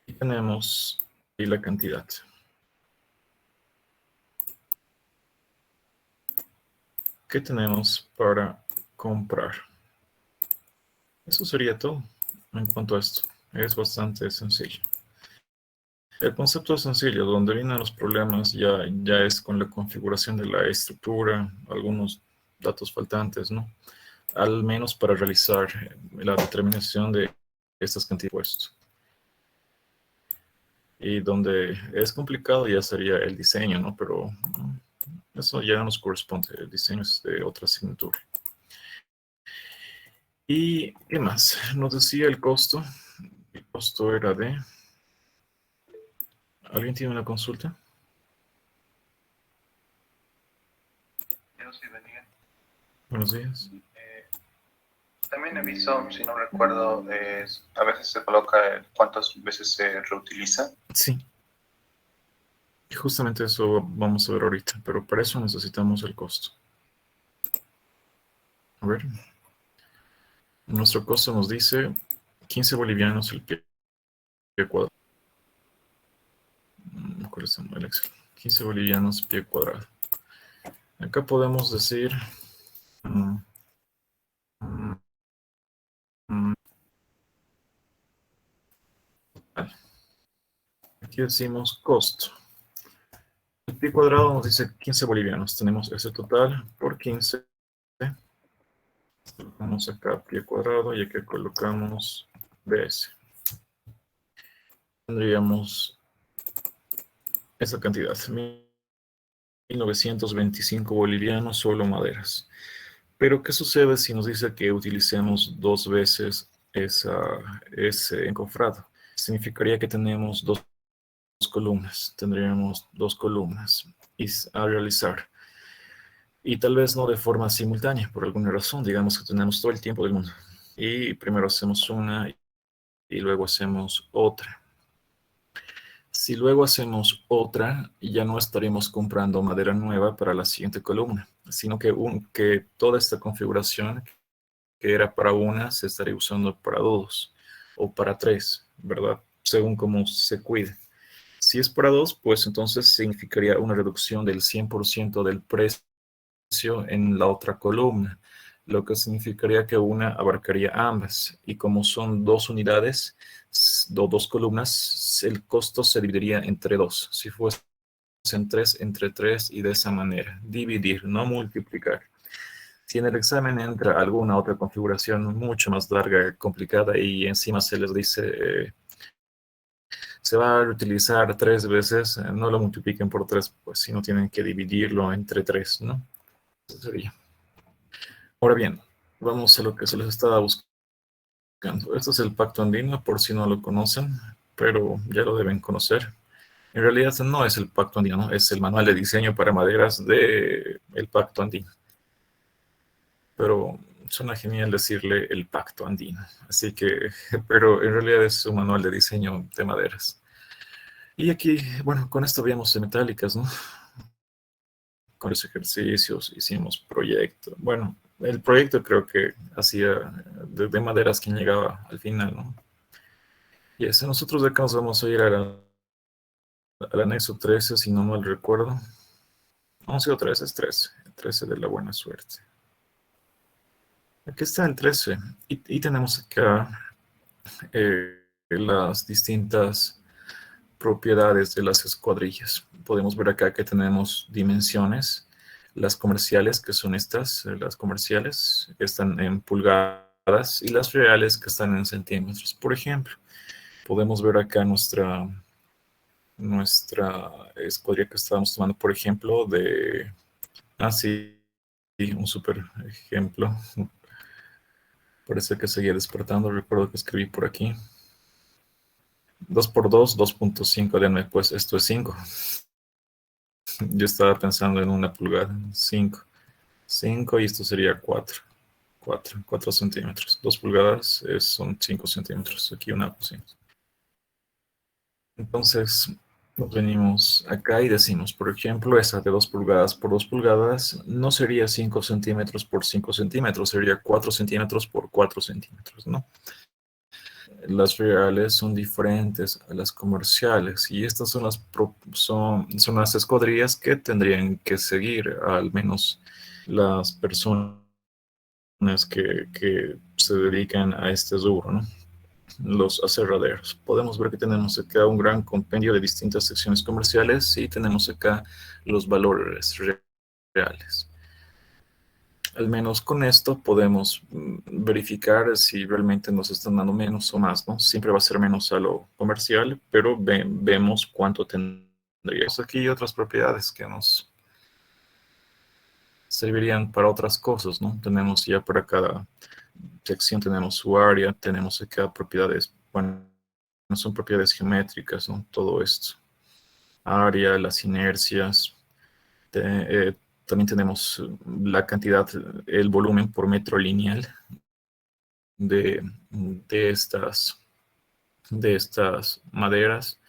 y tenemos ahí la cantidad. ¿Qué tenemos para comprar? Eso sería todo en cuanto a esto. Es bastante sencillo. El concepto es sencillo, donde vienen los problemas ya es con la configuración de la estructura, algunos datos faltantes, ¿no? Al menos para realizar la determinación de estas cantidades de impuestos. Y donde es complicado ya sería el diseño, ¿no? Pero eso ya no nos corresponde, el diseño es de otra asignatura. ¿Y qué más? Nos decía el costo. El costo era de... ¿Alguien tiene una consulta? Buenos días. También he visto, si no recuerdo, a veces se coloca cuántas veces se reutiliza. Sí, justamente eso vamos a ver ahorita, pero para eso necesitamos el costo. A ver, nuestro costo nos dice 15 bolivianos el pie cuadrado. ¿Cuál es el Excel? 15 bolivianos pie cuadrado. Acá podemos decir... aquí decimos costo. El pie cuadrado nos dice 15 bolivianos. Tenemos ese total por 15. Colocamos acá pie cuadrado y aquí colocamos BS. Tendríamos esa cantidad, 1925 bolivianos, solo maderas. Pero, ¿qué sucede si nos dice que utilicemos dos veces ese encofrado? Significaría que tenemos dos columnas, tendríamos dos columnas a realizar. Y tal vez no de forma simultánea, por alguna razón, digamos que tenemos todo el tiempo del mundo. Y primero hacemos una y luego hacemos otra. Si luego hacemos otra, ya no estaremos comprando madera nueva para la siguiente columna, sino que toda esta configuración que era para una se estaría usando para dos o para tres, ¿verdad? Según cómo se cuide. Si es para dos, pues entonces significaría una reducción del 100% del precio en la otra columna, lo que significaría que una abarcaría ambas. Y como son dos unidades, dos columnas, el costo se dividiría entre dos. Si fuesen tres, entre tres, y de esa manera. Dividir, no multiplicar. Si en el examen entra alguna otra configuración mucho más larga, complicada, y encima se les dice se va a utilizar tres veces, no lo multipliquen por tres, pues si no tienen que dividirlo entre tres, ¿no? Eso sería. Ahora bien, vamos a lo que se les estaba buscando. Este es el Pacto Andino, por si no lo conocen, pero ya lo deben conocer. En realidad no es el Pacto Andino, ¿no? Es el manual de diseño para maderas del Pacto Andino. Pero suena genial decirle el pacto andino. Así que, pero en realidad es un manual de diseño de maderas. Y aquí, bueno, con esto veíamos metálicas, ¿no? Con los ejercicios, hicimos proyecto. Bueno, el proyecto creo que hacía de maderas quien llegaba al final, ¿no? Y eso, nosotros de acá nos vamos a ir al anexo 13, si no mal recuerdo. 11 o 13, es 13. El 13 de la buena suerte. Aquí está el 13. Y tenemos acá las distintas propiedades de las escuadrillas. Podemos ver acá que tenemos dimensiones. Las comerciales, que son estas, las comerciales, que están en pulgadas, y las reales, que están en centímetros. Por ejemplo, podemos ver acá nuestra escuadrilla que estábamos tomando, por ejemplo, de... Ah, sí, un súper ejemplo. Parece que seguía despertando. Recuerdo que escribí por aquí. 2 por 2, 2.5 de pues esto es 5. Yo estaba pensando en una pulgada, 5. 5 y esto sería 4. 4 centímetros. 2 pulgadas son 5 centímetros. Aquí una cocina. Entonces, nos venimos acá y decimos, por ejemplo, esa de 2 pulgadas por 2 pulgadas no sería 5 centímetros por 5 centímetros, sería 4 centímetros por 4 centímetros, ¿no? Las reales son diferentes a las comerciales y estas son las escuadrillas que tendrían que seguir, al menos las personas que se dedican a este rubro, ¿no? Los aserraderos. Podemos ver que tenemos acá un gran compendio de distintas secciones comerciales y tenemos acá los valores reales. Al menos con esto podemos verificar si realmente nos están dando menos o más, ¿no? Siempre va a ser menos a lo comercial, pero vemos cuánto tendríamos. Aquí otras propiedades que nos servirían para otras cosas, ¿no? Tenemos ya para cada sección, tenemos su área, tenemos acá propiedades, bueno, no son propiedades geométricas, ¿no? Todo esto. Área, las inercias, también tenemos la cantidad, el volumen por metro lineal de, de estas, de estas maderas.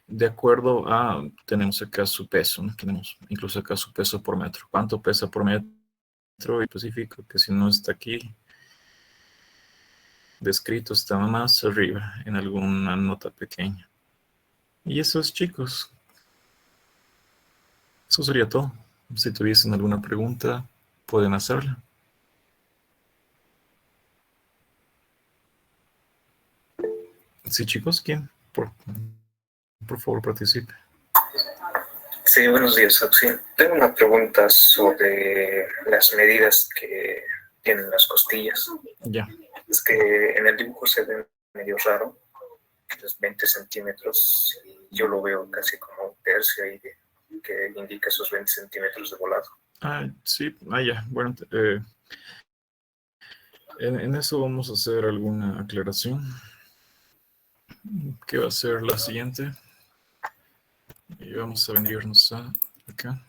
De acuerdo a, tenemos acá su peso, ¿no? Tenemos incluso acá su peso por metro. ¿Cuánto pesa por metro? Y específico, que si no está aquí descrito, está más arriba en alguna nota pequeña. Y eso es, chicos. Eso sería todo. Si tuviesen alguna pregunta, pueden hacerla. Sí, chicos, ¿quién? Por favor, participe. Sí, buenos días, Auxil. Tengo una pregunta sobre las medidas que tienen las costillas. Ya. Es que en el dibujo se ve medio raro, los 20 centímetros, y yo lo veo casi como un tercio ahí que indica esos 20 centímetros de volado. Ah, sí, ya. Bueno, en eso vamos a hacer alguna aclaración. ¿Qué va a ser la siguiente? Y vamos a venirnos acá.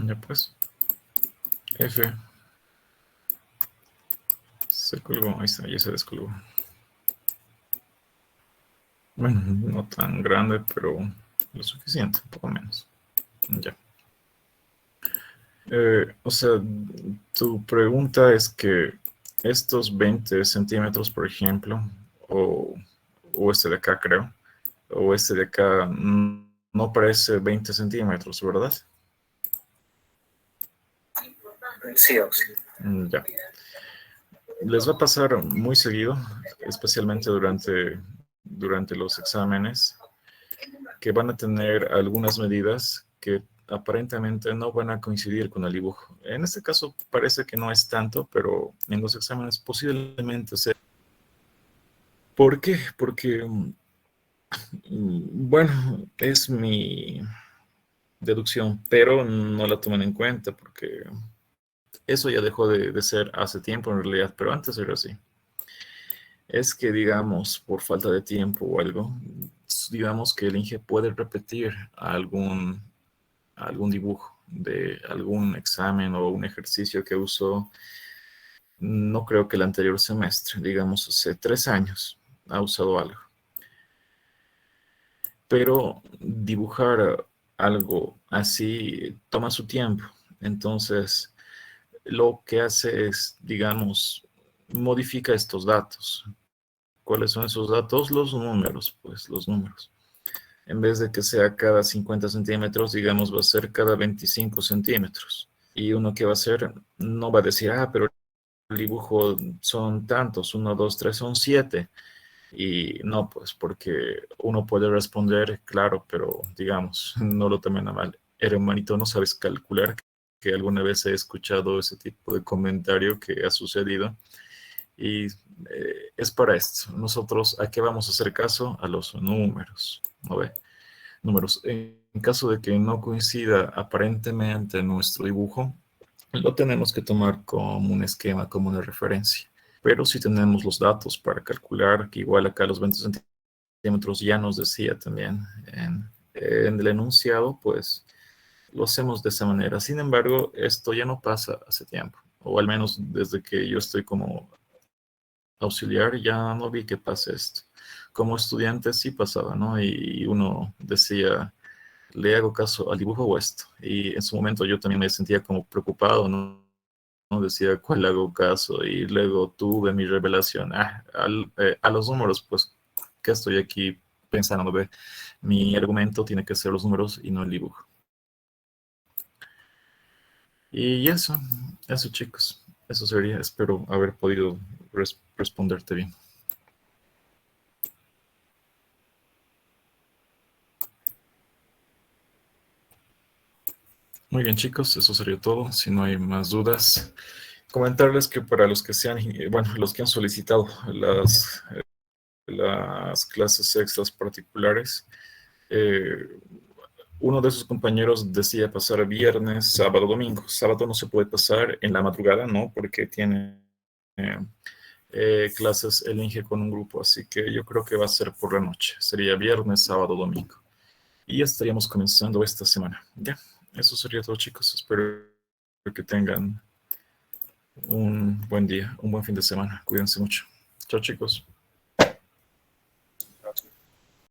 Ya pues. F. Se colgó, ahí está, ya se descolgó. Bueno, no tan grande, pero lo suficiente, un poco menos. Ya. O sea, tu pregunta es que estos 20 centímetros, por ejemplo, o este de acá, creo, o este de acá, no parece 20 centímetros, ¿verdad? Sí, Auxil. Ya. Les va a pasar muy seguido, especialmente durante los exámenes, que van a tener algunas medidas que aparentemente no van a coincidir con el dibujo. En este caso parece que no es tanto, pero en los exámenes posiblemente sea. ¿Por qué? Porque, bueno, es mi deducción, pero no la toman en cuenta porque eso ya dejó de ser hace tiempo en realidad, pero antes era así. Es que, digamos, por falta de tiempo o algo, digamos que el Inge puede repetir algún dibujo de algún examen o un ejercicio que usó, no creo que el anterior semestre, digamos, hace 3 años, ha usado algo. Pero dibujar algo así toma su tiempo. Entonces, lo que hace es, digamos, modifica estos datos. ¿Cuáles son esos datos? Los números, pues los números. En vez de que sea cada 50 centímetros, digamos, va a ser cada 25 centímetros. Y uno que va a hacer, no va a decir, pero el dibujo son tantos, 1, 2, 3, son 7. Y no, pues porque uno puede responder, claro, pero digamos, no lo tomen a mal. Hermanito, no sabes calcular, que alguna vez he escuchado ese tipo de comentario que ha sucedido. Y es para esto. Nosotros, ¿a qué vamos a hacer caso? A los números, ¿no ve? Números. En caso de que no coincida aparentemente nuestro dibujo, lo tenemos que tomar como un esquema, como una referencia. Pero si tenemos los datos para calcular, que igual acá los 20 centímetros ya nos decía también en el enunciado, pues lo hacemos de esa manera. Sin embargo, esto ya no pasa hace tiempo, o al menos desde que yo estoy como auxiliar, ya no vi que pase esto. Como estudiante sí pasaba, ¿no? Y uno decía, ¿le hago caso al dibujo o esto? Y en su momento yo también me sentía como preocupado, ¿no? No decía cuál hago caso y luego tuve mi revelación. A los números, pues, que estoy aquí pensando, ve, mi argumento tiene que ser los números y no el dibujo. Y eso chicos, eso sería. Espero haber podido responderte bien. Muy bien chicos, eso sería todo. Si no hay más dudas, comentarles que para los que los que han solicitado las clases extras particulares, uno de sus compañeros decía pasar viernes, sábado, domingo. Sábado no se puede pasar en la madrugada, ¿no? Porque tiene clases el Inge con un grupo, así que yo creo que va a ser por la noche. Sería viernes, sábado, domingo. Y ya estaríamos comenzando esta semana. Ya, eso sería todo, chicos. Espero que tengan un buen día, un buen fin de semana. Cuídense mucho. Chao, chicos.